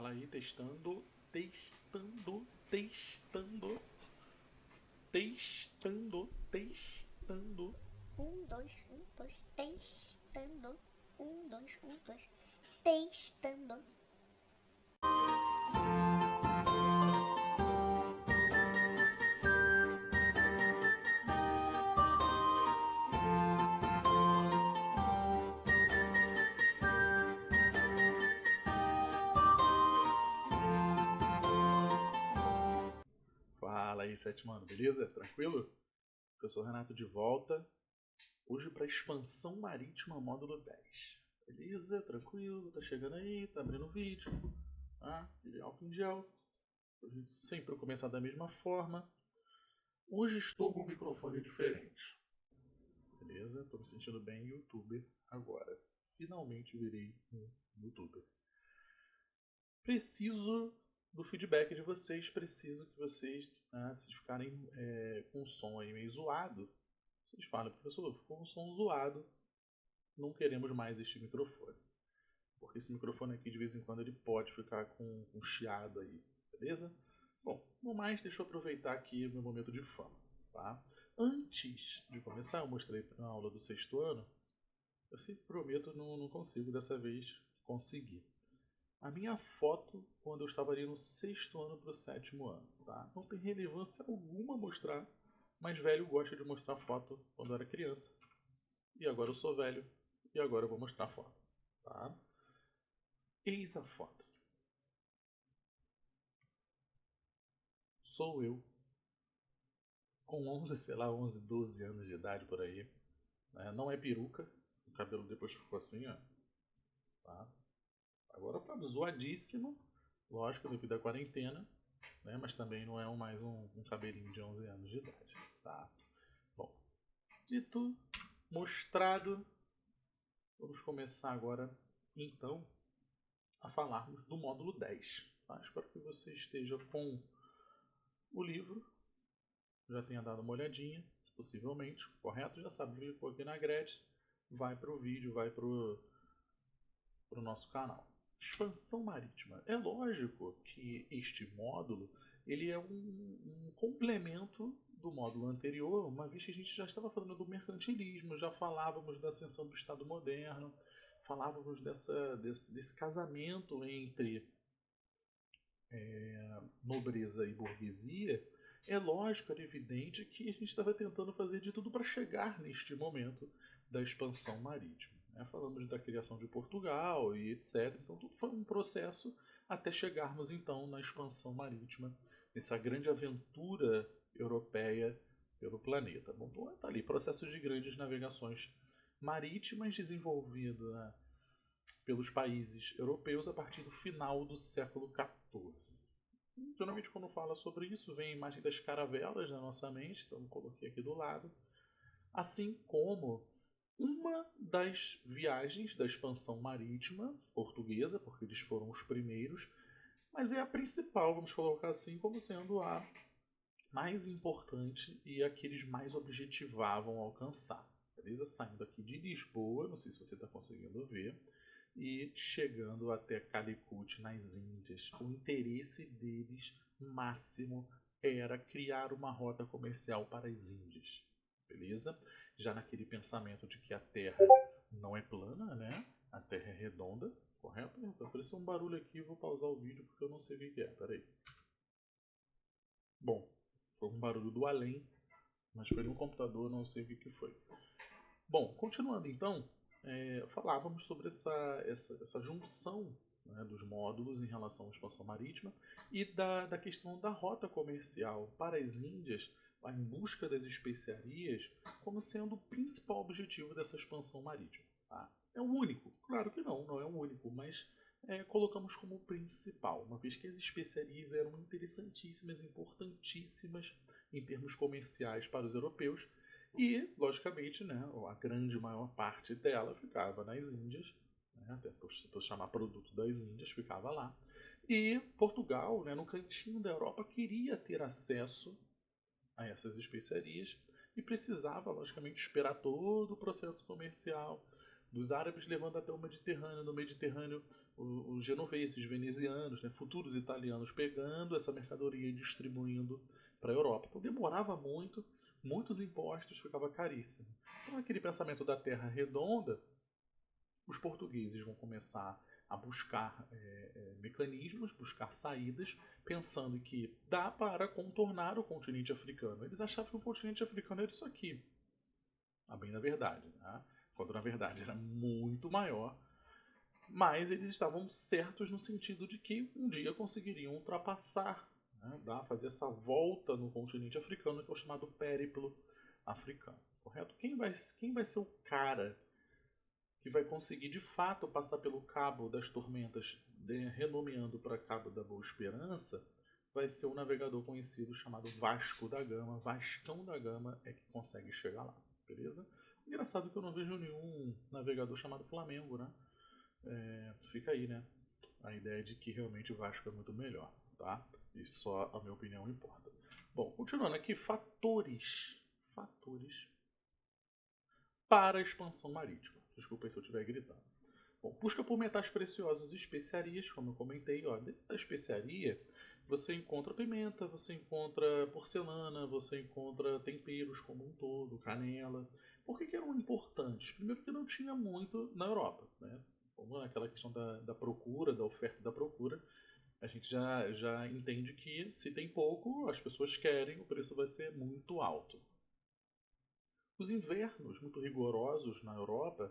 Fala aí, testando, testando, testando, testando, testando. Um, dois, testando. Dois, testando. Fala aí, sétimo ano, beleza? Tranquilo? Professor Renato de volta. Hoje para expansão marítima módulo 10. Beleza? Tranquilo? Tá chegando aí, tá abrindo o vídeo. De álcool em gel. A gente sempre começar da mesma forma. Hoje estou com um microfone diferente. Beleza? Tô me sentindo bem youtuber agora. Finalmente virei um youtuber. Preciso do feedback de vocês, preciso que vocês, se ficarem com o som aí meio zoado, vocês falam, professor, ficou um som zoado, não queremos mais este microfone. Porque esse microfone aqui de vez em quando ele pode ficar com um chiado aí, beleza? Bom, no mais, deixa eu aproveitar aqui o meu momento de fama, tá? Antes de começar, eu mostrei na aula do sexto ano, eu sempre prometo, não consigo dessa vez conseguir. A minha foto quando eu estava ali no sexto ano para o sétimo ano, tá? Não tem relevância alguma mostrar, mas velho gosta de mostrar foto quando era criança. E agora eu sou velho e agora eu vou mostrar foto, tá? Eis a foto. Sou eu, com 11, sei lá, 11, 12 anos de idade por aí. Né? Não é peruca, o cabelo depois ficou assim, ó. Tá? Agora tá zoadíssimo, lógico, devido à quarentena. Né? Mas também não é mais um cabelinho de 11 anos de idade, tá? Bom, dito, mostrado, vamos começar agora, então, a falarmos do módulo 10. Tá? Espero que você esteja com o livro, já tenha dado uma olhadinha, possivelmente, correto? Já sabe, clicou aqui na grade, vai para o vídeo, vai para o nosso canal. Expansão marítima. É lógico que este módulo ele é um complemento do módulo anterior, uma vez que a gente já estava falando do mercantilismo, já falávamos da ascensão do Estado moderno, falávamos desse casamento entre nobreza e burguesia. É lógico, era evidente que a gente estava tentando fazer de tudo para chegar neste momento da expansão marítima. Falamos da criação de Portugal e etc. Então tudo foi um processo até chegarmos então na expansão marítima, essa grande aventura europeia pelo planeta. Bom, então está ali, processos de grandes navegações marítimas desenvolvidas, né, pelos países europeus a partir do final do século XIV. Geralmente quando fala sobre isso vem a imagem das caravelas na nossa mente, então eu coloquei aqui do lado. Assim como uma das viagens da expansão marítima portuguesa, porque eles foram os primeiros, mas é a principal, vamos colocar assim, como sendo a mais importante e a que eles mais objetivavam alcançar. Beleza? Saindo aqui de Lisboa, não sei se você está conseguindo ver, e chegando até Calicut, nas Índias. O interesse deles máximo era criar uma rota comercial para as Índias. Beleza? Já naquele pensamento de que a Terra não é plana, né? A Terra é redonda, correto? Apareceu um barulho aqui, vou pausar o vídeo porque eu não sei o que é. Peraí. Bom, foi um barulho do além, mas foi no computador, não sei o que foi. Bom, continuando então, falávamos sobre essa junção, né, dos módulos em relação à expansão marítima e da questão da rota comercial para as Índias, em busca das especiarias, como sendo o principal objetivo dessa expansão marítima. Tá? É o único? Claro que não é o único, mas colocamos como principal, uma vez que as especiarias eram interessantíssimas, importantíssimas em termos comerciais para os europeus. E, logicamente, né, a grande maior parte dela ficava nas Índias, né, até por chamar produto das Índias, ficava lá. E Portugal, né, no cantinho da Europa, queria ter acesso a essas especiarias e precisava, logicamente, esperar todo o processo comercial, dos árabes levando até o Mediterrâneo. No Mediterrâneo, os genoveses, venezianos, né, futuros italianos pegando essa mercadoria e distribuindo para a Europa. Então demorava muito, muitos impostos, ficava caríssimo. Então aquele pensamento da terra redonda, os portugueses vão começar a buscar mecanismos, buscar saídas, pensando que dá para contornar o continente africano. Eles achavam que o continente africano era isso aqui, a bem da verdade, né? Quando na verdade era muito maior, mas eles estavam certos no sentido de que um dia conseguiriam ultrapassar, né? Fazer essa volta no continente africano, que é o chamado périplo africano, correto? Quem vai ser o cara que vai conseguir de fato passar pelo Cabo das Tormentas, renomeando para Cabo da Boa Esperança, vai ser um navegador conhecido chamado Vasco da Gama. Vascão da Gama é que consegue chegar lá, beleza? Engraçado que eu não vejo nenhum navegador chamado Flamengo, né? Fica aí, né? A ideia de que realmente o Vasco é muito melhor, tá? E só a minha opinião importa. Bom, continuando aqui, fatores para a expansão marítima. Desculpa aí se eu estiver gritando. Bom, busca por metais preciosos e especiarias, como eu comentei. Ó, dentro da especiaria, você encontra pimenta, você encontra porcelana, você encontra temperos como um todo, canela. Por que eram importantes? Primeiro que não tinha muito na Europa, né? Como naquela questão da procura, da oferta e da procura, a gente já entende que se tem pouco, as pessoas querem, o preço vai ser muito alto. Os invernos muito rigorosos na Europa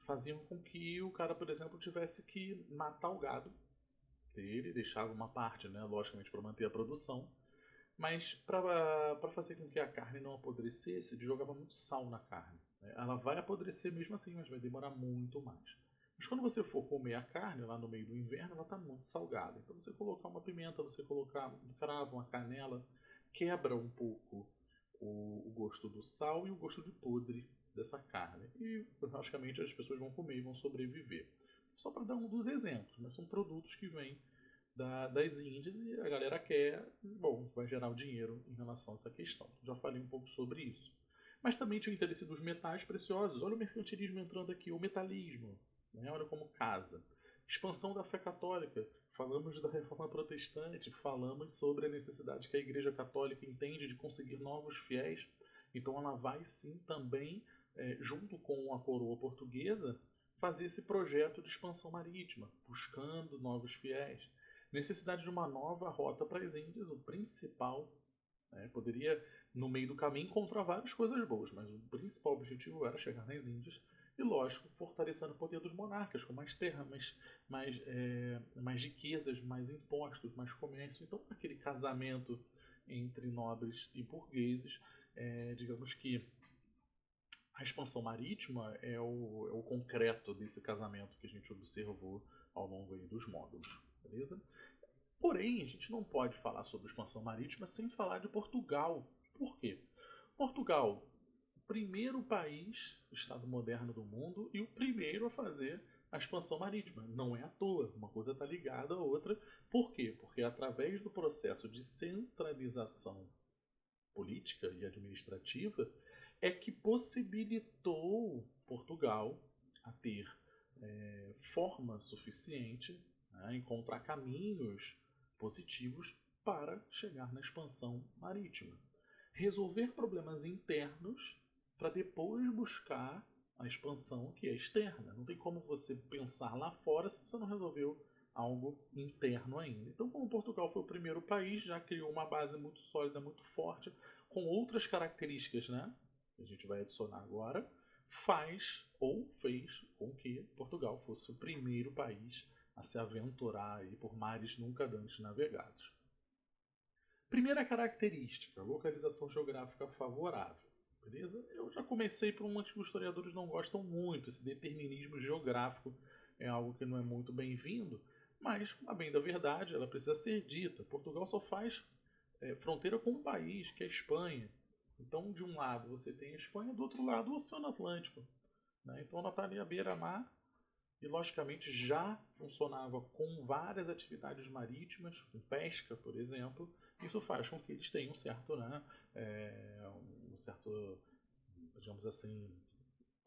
faziam com que o cara, por exemplo, tivesse que matar o gado dele, deixava uma parte, né, logicamente, para manter a produção, mas para fazer com que a carne não apodrecesse, ele jogava muito sal na carne. Né? Ela vai apodrecer mesmo assim, mas vai demorar muito mais. Mas quando você for comer a carne lá no meio do inverno, ela está muito salgada. Então você colocar uma pimenta, você colocar um cravo, uma canela, quebra um pouco o gosto do sal e o gosto de podre dessa carne. E logicamente as pessoas vão comer e vão sobreviver. Só para dar um dos exemplos, mas são produtos que vêm das Índias e a galera quer, bom, vai gerar o dinheiro em relação a essa questão. Já falei um pouco sobre isso. Mas também tinha o interesse dos metais preciosos. Olha o mercantilismo entrando aqui, o metalismo. Né? Olha como casa. Expansão da fé católica. Falamos da reforma protestante, falamos sobre a necessidade que a Igreja Católica entende de conseguir novos fiéis. Então ela vai sim também, junto com a coroa portuguesa, fazer esse projeto de expansão marítima, buscando novos fiéis. Necessidade de uma nova rota para as Índias, o principal. Poderia, no meio do caminho, encontrar várias coisas boas, mas o principal objetivo era chegar nas Índias e, lógico, fortalecendo o poder dos monarcas, com mais terra, mais riquezas, mais impostos, mais comércio. Então, aquele casamento entre nobres e burgueses, digamos que a expansão marítima é o concreto desse casamento que a gente observou ao longo aí dos módulos, beleza? Porém, a gente não pode falar sobre expansão marítima sem falar de Portugal. Por quê? Portugal, o primeiro país, Estado moderno do mundo, e o primeiro a fazer a expansão marítima. Não é à toa, uma coisa está ligada à outra. Por quê? Porque através do processo de centralização política e administrativa é que possibilitou Portugal a ter forma suficiente, né, encontrar caminhos positivos para chegar na expansão marítima. Resolver problemas internos para depois buscar a expansão que é externa. Não tem como você pensar lá fora se você não resolveu algo interno ainda. Então, como Portugal foi o primeiro país, já criou uma base muito sólida, muito forte, com outras características, né, que a gente vai adicionar agora, fez com que Portugal fosse o primeiro país a se aventurar aí por mares nunca antes navegados. Primeira característica, localização geográfica favorável. Beleza? Eu já comecei por uma que os historiadores não gostam muito. Esse determinismo geográfico é algo que não é muito bem-vindo, mas, a bem da verdade, ela precisa ser dita. Portugal só faz fronteira com um país, que é a Espanha. Então, de um lado você tem a Espanha, do outro lado o Oceano Atlântico. Né? Então ela está ali à beira-mar e, logicamente, já funcionava com várias atividades marítimas, com pesca, por exemplo. Isso faz com que eles tenham um certo, digamos assim,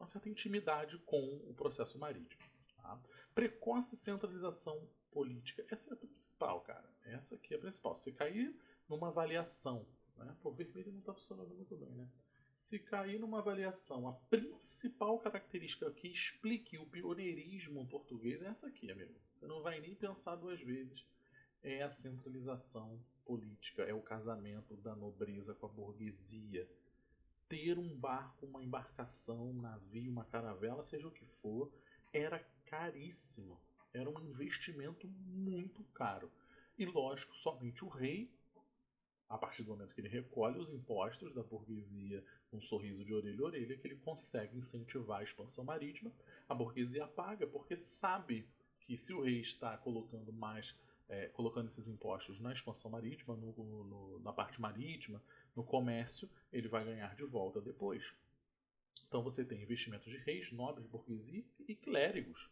uma certa intimidade com o processo marítimo. Tá? Precoce centralização política. Essa é a principal, cara. Essa aqui é a principal. Se cair numa avaliação, né? Pô, o vermelho não está funcionando muito bem, né? Se cair numa avaliação, a principal característica que explique o pioneirismo português é essa aqui, amigo. Você não vai nem pensar duas vezes. É a centralização política, é o casamento da nobreza com a burguesia. Ter um barco, uma embarcação, um navio, uma caravela, seja o que for, era caríssimo. Era um investimento muito caro. E lógico, somente o rei, a partir do momento que ele recolhe os impostos da burguesia com um sorriso de orelha a orelha, que ele consegue incentivar a expansão marítima. A burguesia paga porque sabe que se o rei está colocando esses impostos na expansão marítima, na parte marítima, no comércio, ele vai ganhar de volta depois. Então você tem investimentos de reis, nobres, burguesia e clérigos.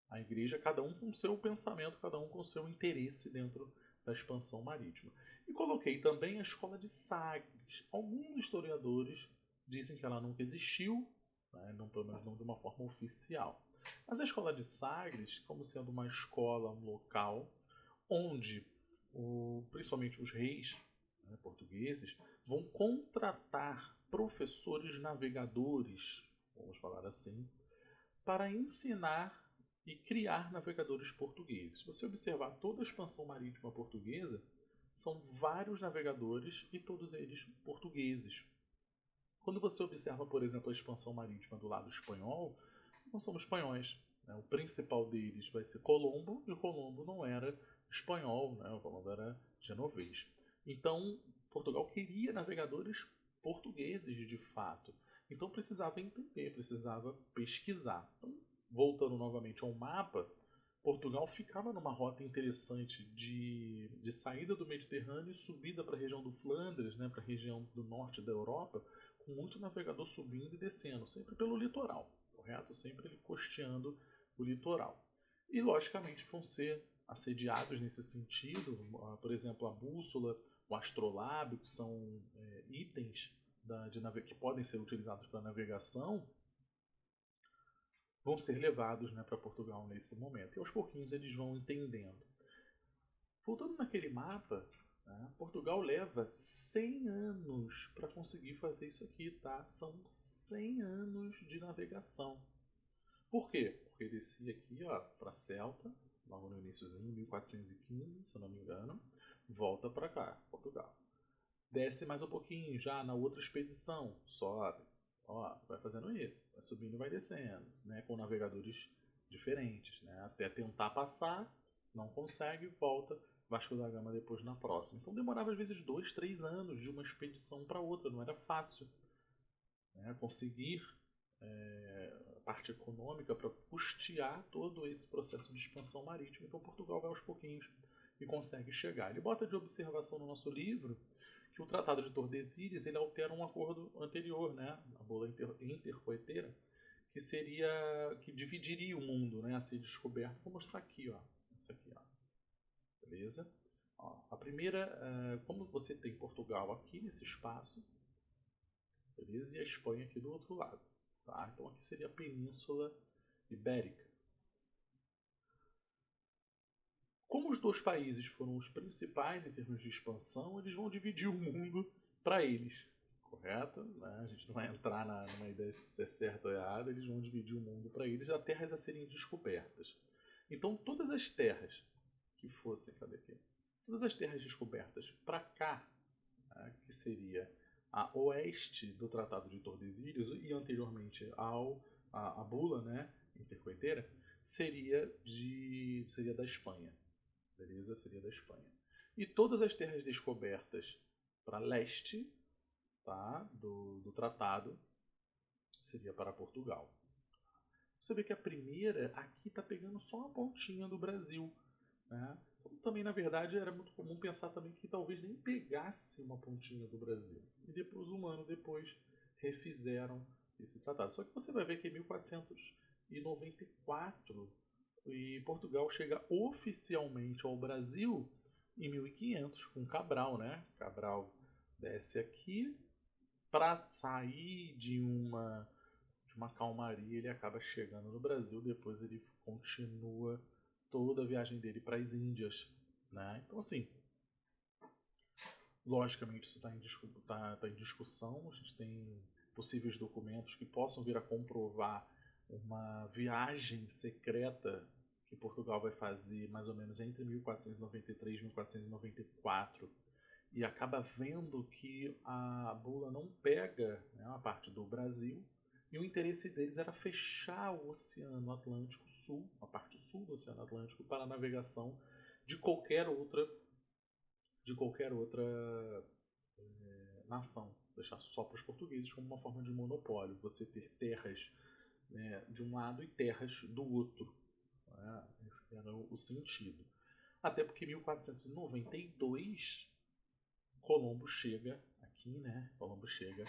A igreja, cada um com o seu pensamento, cada um com o seu interesse dentro da expansão marítima. E coloquei também a escola de Sagres. Alguns historiadores dizem que ela nunca existiu, né, pelo menos não de uma forma oficial. Mas a escola de Sagres, como sendo uma escola, um local, onde principalmente os reis, né, portugueses vão contratar professores navegadores, vamos falar assim, para ensinar e criar navegadores portugueses. Se você observar toda a expansão marítima portuguesa, são vários navegadores e todos eles portugueses. Quando você observa, por exemplo, a expansão marítima do lado espanhol, não são espanhóis. Né? O principal deles vai ser Colombo, e o Colombo não era espanhol, né? O Colombo era genovês. Então, Portugal queria navegadores portugueses de fato. Então precisava entender, precisava pesquisar. Então, voltando novamente ao mapa, Portugal ficava numa rota interessante de saída do Mediterrâneo e subida para a região do Flandres, né, para a região do norte da Europa, com muito navegador subindo e descendo, sempre pelo litoral, correto? Sempre ele costeando o litoral. E, logicamente, vão ser assediados nesse sentido, por exemplo, a bússola, o astrolábio, que são itens que podem ser utilizados para navegação, vão ser levados, né, para Portugal nesse momento. E aos pouquinhos eles vão entendendo. Voltando naquele mapa, né, Portugal leva 100 anos para conseguir fazer isso aqui, tá? São 100 anos de navegação. Por quê? Porque descia aqui para Celta, logo no iníciozinho, 1415, se eu não me engano, volta para cá, Portugal. Desce mais um pouquinho, já na outra expedição, sobe. Vai fazendo isso, vai subindo e vai descendo, né, com navegadores diferentes, né, até tentar passar, não consegue, volta, Vasco da Gama depois na próxima. Então demorava às vezes 2, 3 anos de uma expedição para outra, não era fácil, né, conseguir a parte econômica para custear todo esse processo de expansão marítima. Então Portugal vai aos pouquinhos e consegue chegar. Ele bota de observação no nosso livro que o Tratado de Tordesilhas ele altera um acordo anterior, né, a bula intercoeteira, que dividiria o mundo, né, a ser descoberto. Vou mostrar aqui, essa aqui, beleza? A primeira, como você tem Portugal aqui nesse espaço, beleza? E a Espanha aqui do outro lado, tá? Então aqui seria a Península Ibérica. Como os dois países foram os principais em termos de expansão, eles vão dividir o mundo para eles, correto? A gente não vai entrar numa ideia se é certo ou errado, eles vão dividir o mundo para eles, as terras a serem descobertas. Então todas as terras que fossem, cadê aqui? Todas as terras descobertas para cá, né, que seria a oeste do Tratado de Tordesilhas e anteriormente a bula, né, intercoeteira, seria da Espanha. Beleza? Seria da Espanha. E todas as terras descobertas para leste, tá, do tratado seria para Portugal. Você vê que a primeira aqui está pegando só a pontinha do Brasil. Né? Então, também, na verdade, era muito comum pensar também que talvez nem pegasse uma pontinha do Brasil. E depois, depois refizeram esse tratado. Só que você vai ver que em 1494 e Portugal chega oficialmente ao Brasil em 1500 com Cabral, né? Cabral desce aqui, para sair de uma calmaria, ele acaba chegando no Brasil. Depois ele continua toda a viagem dele para as Índias, né? Então, assim, logicamente isso está em discussão. A gente tem possíveis documentos que possam vir a comprovar uma viagem secreta que Portugal vai fazer mais ou menos entre 1493 e 1494, e acaba vendo que a bula não pega, né, a parte do Brasil, e o interesse deles era fechar o Oceano Atlântico Sul, a parte sul do Oceano Atlântico, para a navegação de qualquer outra nação. Deixar só para os portugueses como uma forma de monopólio. Você ter terras, né, de um lado e terras do outro. Né? Esse era o sentido. Até porque em 1492 Colombo chega aqui, né? Colombo chega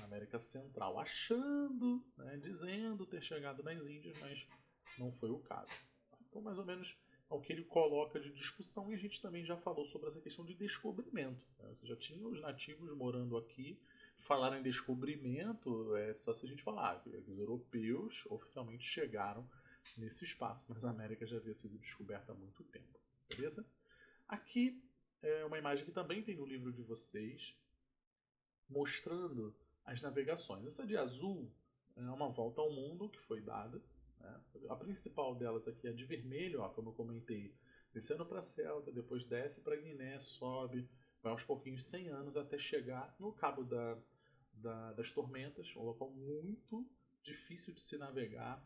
na América Central, achando, né, dizendo ter chegado nas Índias, mas não foi o caso. Então, mais ou menos, é o que ele coloca de discussão, e a gente também já falou sobre essa questão de descobrimento. Né? Você já tinha os nativos morando aqui. Falar em descobrimento é só se a gente falar que os europeus oficialmente chegaram nesse espaço, mas a América já havia sido descoberta há muito tempo. Beleza? Aqui é uma imagem que também tem no livro de vocês, mostrando as navegações. Essa de azul é uma volta ao mundo que foi dada, né? A principal delas aqui é a de vermelho, ó, como eu comentei, descendo para a Celta, depois desce para Guiné, sobe, vai aos pouquinhos 100 anos até chegar no Cabo das Tormentas, um local muito difícil de se navegar,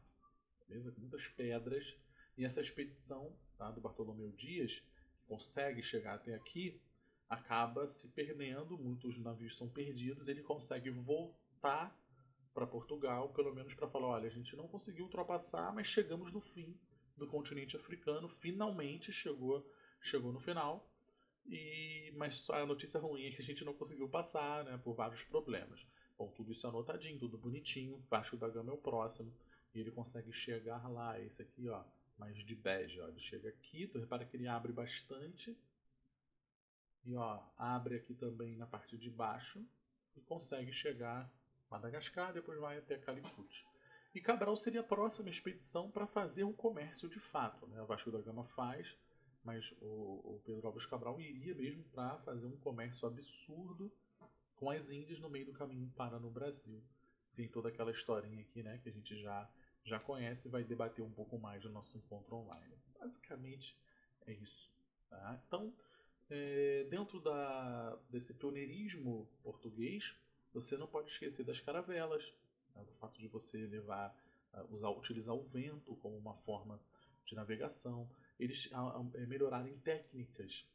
beleza? Com muitas pedras. E essa expedição, tá, do Bartolomeu Dias, que consegue chegar até aqui, acaba se perdendo, muitos navios são perdidos, ele consegue voltar para Portugal, pelo menos para falar, olha, a gente não conseguiu ultrapassar, mas chegamos no fim do continente africano, finalmente chegou no final, mas a notícia ruim é que a gente não conseguiu passar, né, por vários problemas. Bom, tudo isso anotadinho, tudo bonitinho, Vasco da Gama é o próximo, e ele consegue chegar lá, esse aqui, ó, mais de bege, ó, ele chega aqui, tu repara que ele abre bastante, e ó, abre aqui também na parte de baixo e consegue chegar a Madagascar, depois vai até Calicut. E Cabral seria a próxima expedição para fazer o comércio de fato, né? O Vasco da Gama faz, mas o Pedro Álvares Cabral iria mesmo para fazer um comércio absurdo com as Índias no meio do caminho para no Brasil. Tem toda aquela historinha aqui, né, que a gente já conhece e vai debater um pouco mais no nosso encontro online. Basicamente é isso. Tá? Então, dentro desse pioneirismo português, você não pode esquecer das caravelas, né, do fato de você utilizar o vento como uma forma de navegação, eles melhorarem técnicas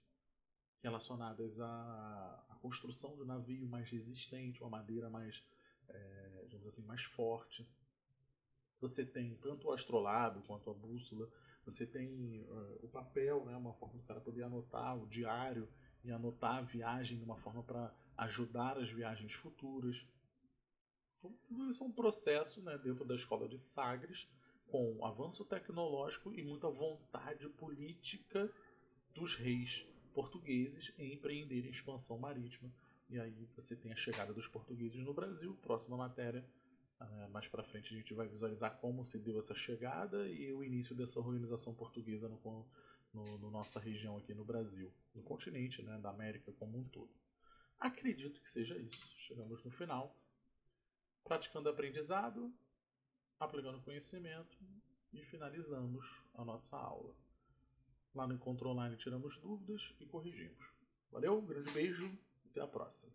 relacionadas à construção de um navio mais resistente, uma madeira mais, digamos assim, mais forte. Você tem tanto o astrolábio quanto a bússola, você tem o papel, né, uma forma do cara poder anotar o diário e anotar a viagem de uma forma para ajudar as viagens futuras. Então, tudo isso é um processo, né, dentro da escola de Sagres, com avanço tecnológico e muita vontade política dos reis portugueses em empreenderem expansão marítima. E aí você tem a chegada dos portugueses no Brasil. Próxima matéria, mais para frente, a gente vai visualizar como se deu essa chegada e o início dessa organização portuguesa no nossa região aqui no Brasil, no continente, né, da América como um todo. Acredito que seja isso. Chegamos no final, praticando aprendizado, aplicando conhecimento e finalizamos a nossa aula. Lá no Encontro Online tiramos dúvidas e corrigimos. Valeu, um grande beijo, até a próxima.